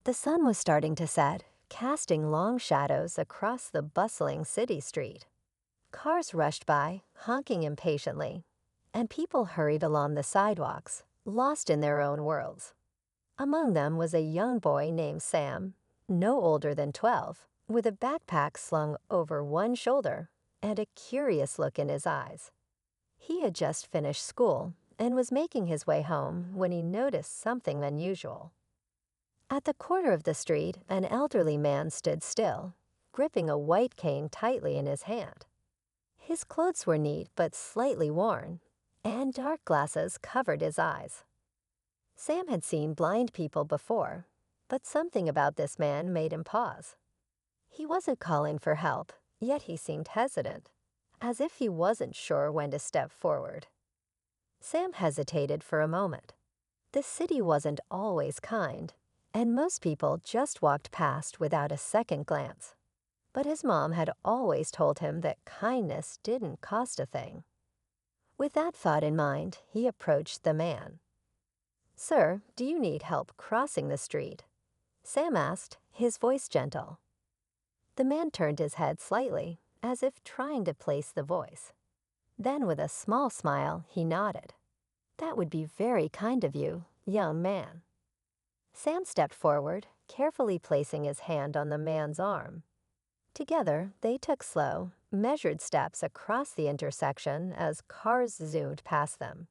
The sun was starting to set, casting long shadows across the bustling city street. Cars rushed by, honking impatiently, and people hurried along the sidewalks, lost in their own worlds. Among them was a young boy named Sam, no older than 12, with a backpack slung over one shoulder and a curious look in his eyes. He had just finished school and was making his way home when he noticed something unusual. At the corner of the street, an elderly man stood still, gripping a white cane tightly in his hand. His clothes were neat but slightly worn, and dark glasses covered his eyes. Sam had seen blind people before, but something about this man made him pause. He wasn't calling for help, yet he seemed hesitant, as if he wasn't sure when to step forward. Sam hesitated for a moment. The city wasn't always kind, and most people just walked past without a second glance. But his mom had always told him that kindness didn't cost a thing. With that thought in mind, he approached the man. "Sir, do you need help crossing the street?" Sam asked, his voice gentle. The man turned his head slightly, as if trying to place the voice. Then with a small smile, he nodded. "That would be very kind of you, young man." Sam stepped forward, carefully placing his hand on the man's arm. Together, they took slow, measured steps across the intersection as cars zoomed past them.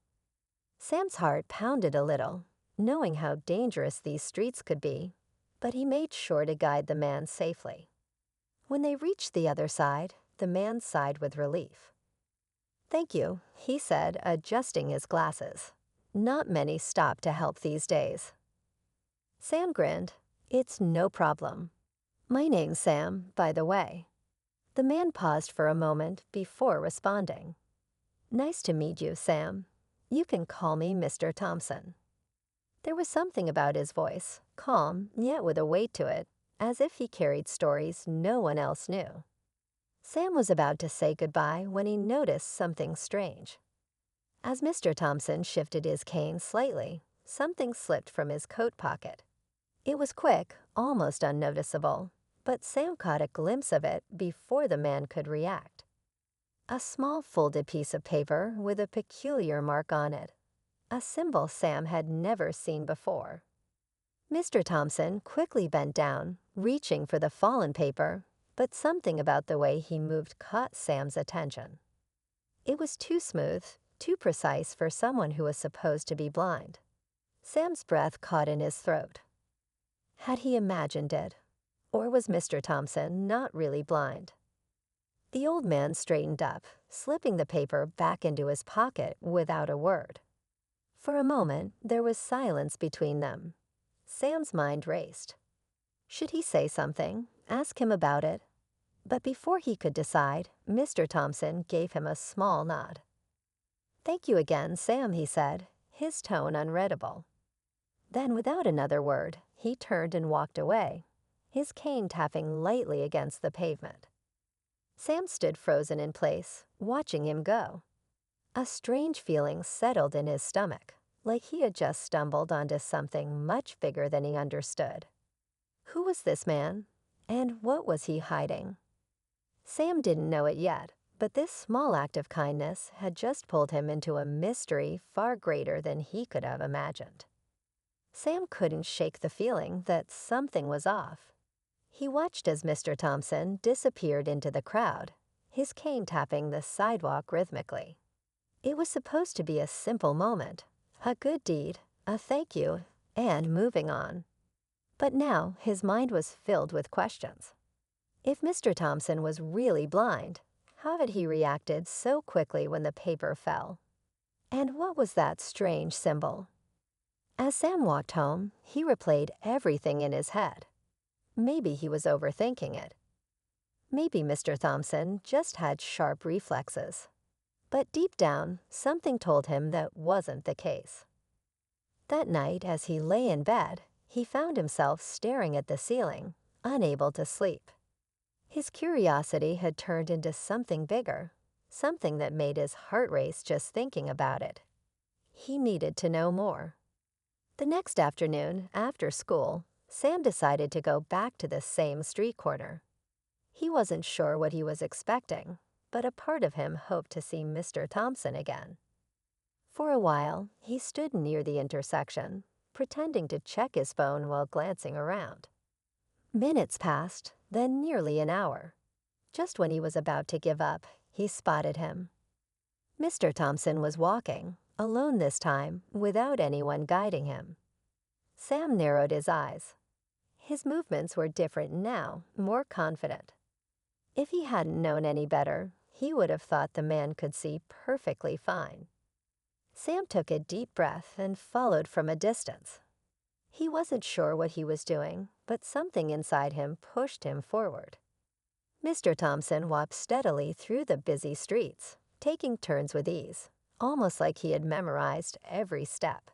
Sam's heart pounded a little, knowing how dangerous these streets could be, but he made sure to guide the man safely. When they reached the other side, the man sighed with relief. "Thank you," he said, adjusting his glasses. "Not many stop to help these days." Sam grinned. "It's no problem. My name's Sam, by the way." The man paused for a moment before responding. "Nice to meet you, Sam. You can call me Mr. Thompson." There was something about his voice, calm yet with a weight to it, as if he carried stories no one else knew. Sam was about to say goodbye when he noticed something strange. As Mr. Thompson shifted his cane slightly, something slipped from his coat pocket. It was quick, almost unnoticeable, but Sam caught a glimpse of it before the man could react. A small folded piece of paper with a peculiar mark on it, a symbol Sam had never seen before. Mr. Thompson quickly bent down, reaching for the fallen paper, but something about the way he moved caught Sam's attention. It was too smooth, too precise for someone who was supposed to be blind. Sam's breath caught in his throat. Had he imagined it? Or was Mr. Thompson not really blind? The old man straightened up, slipping the paper back into his pocket without a word. For a moment, there was silence between them. Sam's mind raced. Should he say something, ask him about it? But before he could decide, Mr. Thompson gave him a small nod. "Thank you again, Sam," he said, his tone unreadable. Then, without another word, he turned and walked away, his cane tapping lightly against the pavement. Sam stood frozen in place, watching him go. A strange feeling settled in his stomach, like he had just stumbled onto something much bigger than he understood. Who was this man, and what was he hiding? Sam didn't know it yet, but this small act of kindness had just pulled him into a mystery far greater than he could have imagined. Sam couldn't shake the feeling that something was off. He watched as Mr. Thompson disappeared into the crowd, his cane tapping the sidewalk rhythmically. It was supposed to be a simple moment, a good deed, a thank you, and moving on. But now his mind was filled with questions. If Mr. Thompson was really blind, how had he reacted so quickly when the paper fell? And what was that strange symbol? As Sam walked home, he replayed everything in his head. Maybe he was overthinking it. Maybe Mr. Thompson just had sharp reflexes. But deep down, something told him that wasn't the case. That night, as he lay in bed, he found himself staring at the ceiling, unable to sleep. His curiosity had turned into something bigger, something that made his heart race just thinking about it. He needed to know more. The next afternoon, after school, Sam decided to go back to the same street corner. He wasn't sure what he was expecting, but a part of him hoped to see Mr. Thompson again. For a while, he stood near the intersection, pretending to check his phone while glancing around. Minutes passed, then nearly an hour. Just when he was about to give up, he spotted him. Mr. Thompson was walking, alone this time, without anyone guiding him. Sam narrowed his eyes. His movements were different now, more confident. If he hadn't known any better, he would have thought the man could see perfectly fine. Sam took a deep breath and followed from a distance. He wasn't sure what he was doing, but something inside him pushed him forward. Mr. Thompson walked steadily through the busy streets, taking turns with ease, almost like he had memorized every step.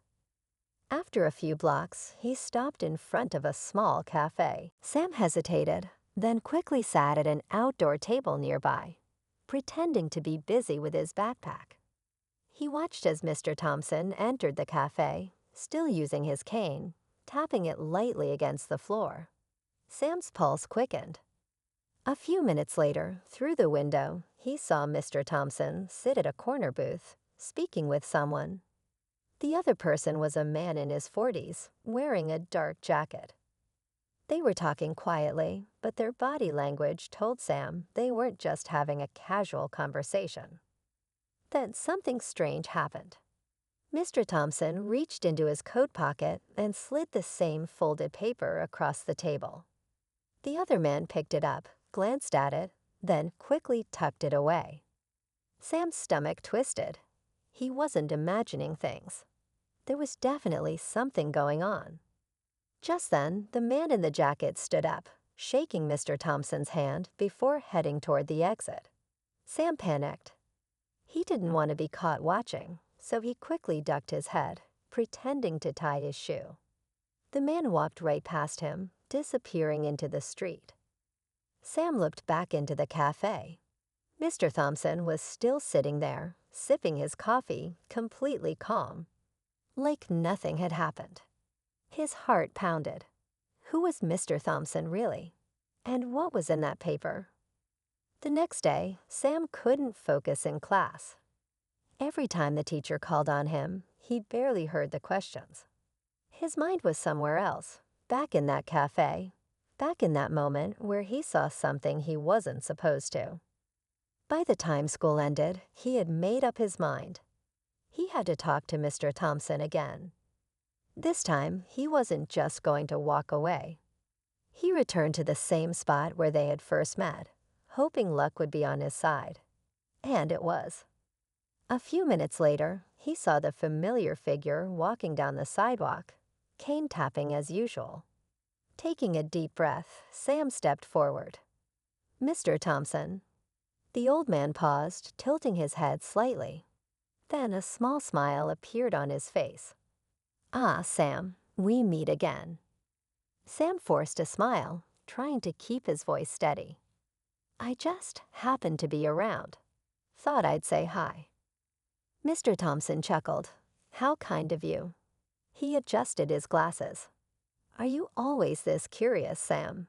After a few blocks, he stopped in front of a small cafe. Sam hesitated, then quickly sat at an outdoor table nearby, pretending to be busy with his backpack. He watched as Mr. Thompson entered the cafe, still using his cane, tapping it lightly against the floor. Sam's pulse quickened. A few minutes later, through the window, he saw Mr. Thompson sit at a corner booth, speaking with someone. The other person was a man in his 40s, wearing a dark jacket. They were talking quietly, but their body language told Sam they weren't just having a casual conversation. Then something strange happened. Mr. Thompson reached into his coat pocket and slid the same folded paper across the table. The other man picked it up, glanced at it, then quickly tucked it away. Sam's stomach twisted. He wasn't imagining things. There was definitely something going on. Just then, the man in the jacket stood up, shaking Mr. Thompson's hand before heading toward the exit. Sam panicked. He didn't want to be caught watching, so he quickly ducked his head, pretending to tie his shoe. The man walked right past him, disappearing into the street. Sam looked back into the cafe. Mr. Thompson was still sitting there, sipping his coffee, completely calm, like nothing had happened. His heart pounded. Who was Mr. Thompson really? And what was in that paper? The next day, Sam couldn't focus in class. Every time the teacher called on him, he barely heard the questions. His mind was somewhere else, back in that cafe, back in that moment where he saw something he wasn't supposed to. By the time school ended, he had made up his mind. He had to talk to Mr. Thompson again. This time, he wasn't just going to walk away. He returned to the same spot where they had first met, hoping luck would be on his side. And it was. A few minutes later, he saw the familiar figure walking down the sidewalk, cane tapping as usual. Taking a deep breath, Sam stepped forward. "Mr. Thompson." The old man paused, tilting his head slightly. Then a small smile appeared on his face. "Ah, Sam, we meet again." Sam forced a smile, trying to keep his voice steady. "I just happened to be around. Thought I'd say hi." Mr. Thompson chuckled. "How kind of you." He adjusted his glasses. "Are you always this curious, Sam?"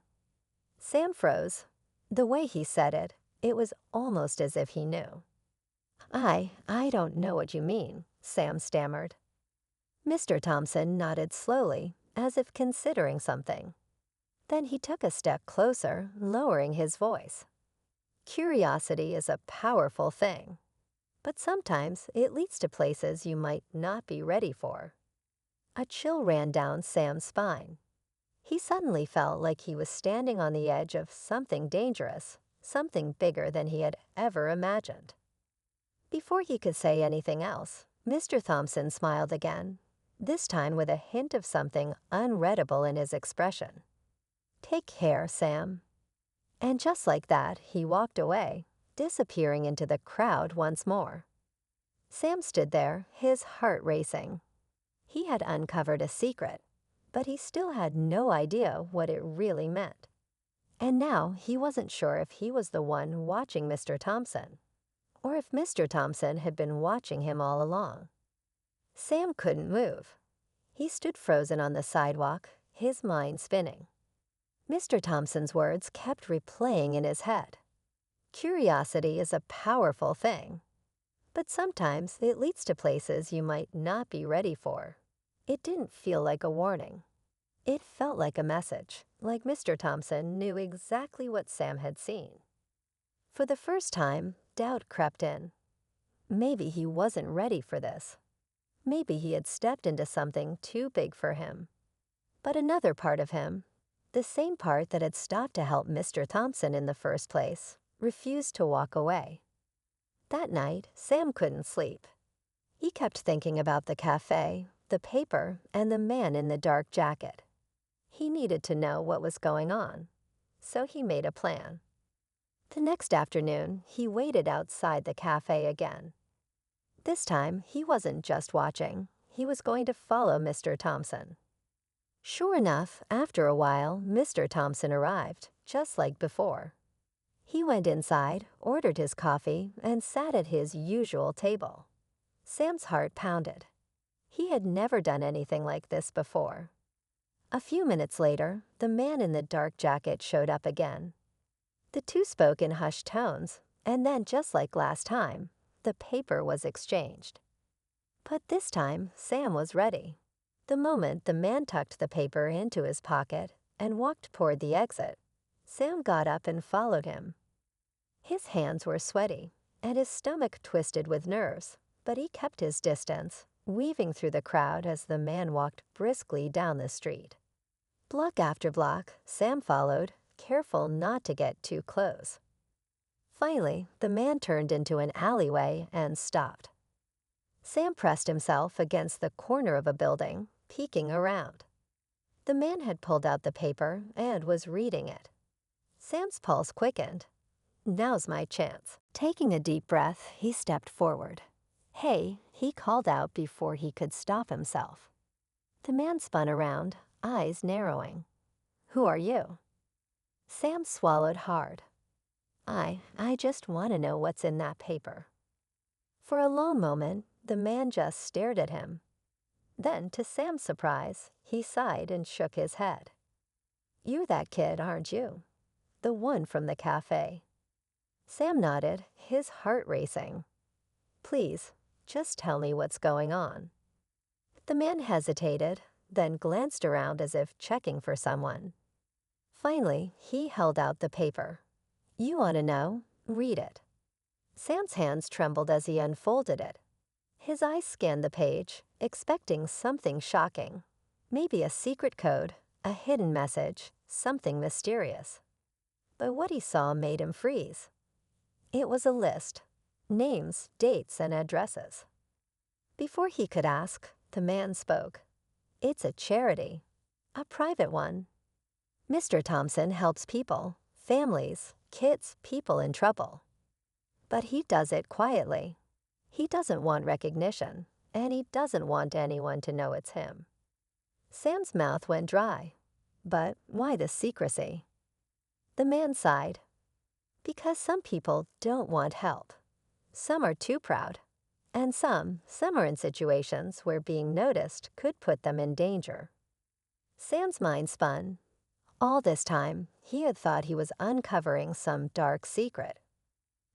Sam froze. The way he said it, it was almost as if he knew. I don't know what you mean," Sam stammered. Mr. Thompson nodded slowly, as if considering something. Then he took a step closer, lowering his voice. "Curiosity is a powerful thing, but sometimes it leads to places you might not be ready for." A chill ran down Sam's spine. He suddenly felt like he was standing on the edge of something dangerous, something bigger than he had ever imagined. Before he could say anything else, Mr. Thompson smiled again, this time with a hint of something unreadable in his expression. "Take care, Sam." And just like that, he walked away, disappearing into the crowd once more. Sam stood there, his heart racing. He had uncovered a secret, but he still had no idea what it really meant. And now he wasn't sure if he was the one watching Mr. Thompson, or if Mr. Thompson had been watching him all along. Sam couldn't move. He stood frozen on the sidewalk, his mind spinning. Mr. Thompson's words kept replaying in his head. Curiosity is a powerful thing, but sometimes it leads to places you might not be ready for. It didn't feel like a warning. It felt like a message, like Mr. Thompson knew exactly what Sam had seen. For the first time, doubt crept in. Maybe he wasn't ready for this. Maybe he had stepped into something too big for him. But another part of him, the same part that had stopped to help Mr. Thompson in the first place, refused to walk away. That night, Sam couldn't sleep. He kept thinking about the cafe, the paper, and the man in the dark jacket. He needed to know what was going on, so he made a plan. The next afternoon, he waited outside the cafe again. This time, he wasn't just watching. He was going to follow Mr. Thompson. Sure enough, after a while, Mr. Thompson arrived, just like before. He went inside, ordered his coffee, and sat at his usual table. Sam's heart pounded. He had never done anything like this before. A few minutes later, the man in the dark jacket showed up again. The two spoke in hushed tones, and then, just like last time, the paper was exchanged. But this time, Sam was ready. The moment the man tucked the paper into his pocket and walked toward the exit, Sam got up and followed him. His hands were sweaty, and his stomach twisted with nerves, but he kept his distance, weaving through the crowd as the man walked briskly down the street. Block after block, Sam followed, careful not to get too close. Finally, the man turned into an alleyway and stopped. Sam pressed himself against the corner of a building, peeking around. The man had pulled out the paper and was reading it. Sam's pulse quickened. Now's my chance. Taking a deep breath, he stepped forward. "Hey," he called out before he could stop himself. The man spun around, eyes narrowing. "Who are you?" Sam swallowed hard. I just want to know what's in that paper." For a long moment, the man just stared at him. Then, to Sam's surprise, he sighed and shook his head. "You're that kid, aren't you? The one from the cafe." Sam nodded, his heart racing. "Please, just tell me what's going on." The man hesitated, then glanced around as if checking for someone. Finally, he held out the paper. "You want to know? Read it." Sam's hands trembled as he unfolded it. His eyes scanned the page, expecting something shocking. Maybe a secret code, a hidden message, something mysterious. But what he saw made him freeze. It was a list. Names, dates, and addresses. Before he could ask, the man spoke. "It's a charity. A private one. Mr. Thompson helps people, families, kids, people in trouble. But he does it quietly. He doesn't want recognition, and he doesn't want anyone to know it's him." Sam's mouth went dry. But why the secrecy? The man sighed. "Because some people don't want help. Some are too proud. And some are in situations where being noticed could put them in danger." Sam's mind spun. All this time, he had thought he was uncovering some dark secret.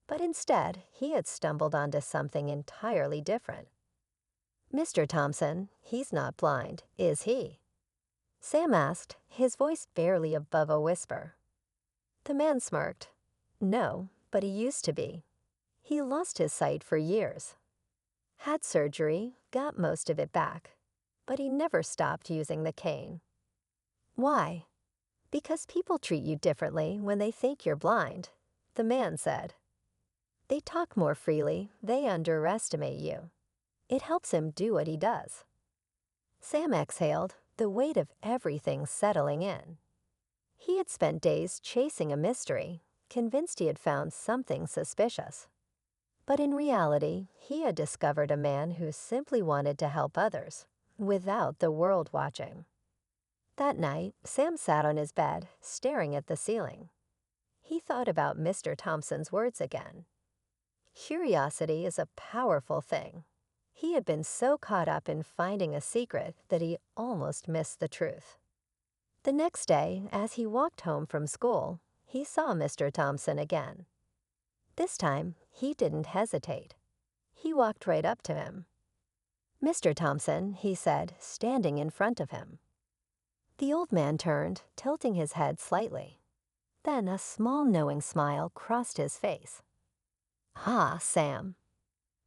But instead, he had stumbled onto something entirely different. "Mr. Thompson, he's not blind, is he?" Sam asked, his voice barely above a whisper. The man smirked. "No, but he used to be. He lost his sight for years. Had surgery, got most of it back. But he never stopped using the cane." "Why?" "Because people treat you differently when they think you're blind," the man said. "They talk more freely, they underestimate you. It helps him do what he does." Sam exhaled, the weight of everything settling in. He had spent days chasing a mystery, convinced he had found something suspicious. But in reality, he had discovered a man who simply wanted to help others, without the world watching. That night, Sam sat on his bed, staring at the ceiling. He thought about Mr. Thompson's words again. Curiosity is a powerful thing. He had been so caught up in finding a secret that he almost missed the truth. The next day, as he walked home from school, he saw Mr. Thompson again. This time, he didn't hesitate. He walked right up to him. "Mr. Thompson," he said, standing in front of him. The old man turned, tilting his head slightly. Then a small knowing smile crossed his face. "Ah, Sam."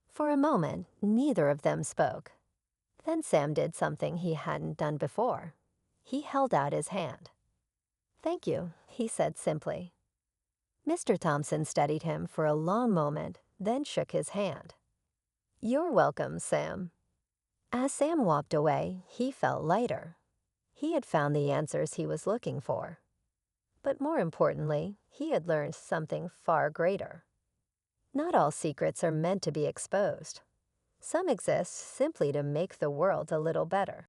For a moment, neither of them spoke. Then Sam did something he hadn't done before. He held out his hand. "Thank you," he said simply. Mr. Thompson studied him for a long moment, then shook his hand. "You're welcome, Sam." As Sam walked away, he felt lighter. He had found the answers he was looking for. But more importantly, he had learned something far greater. Not all secrets are meant to be exposed. Some exist simply to make the world a little better.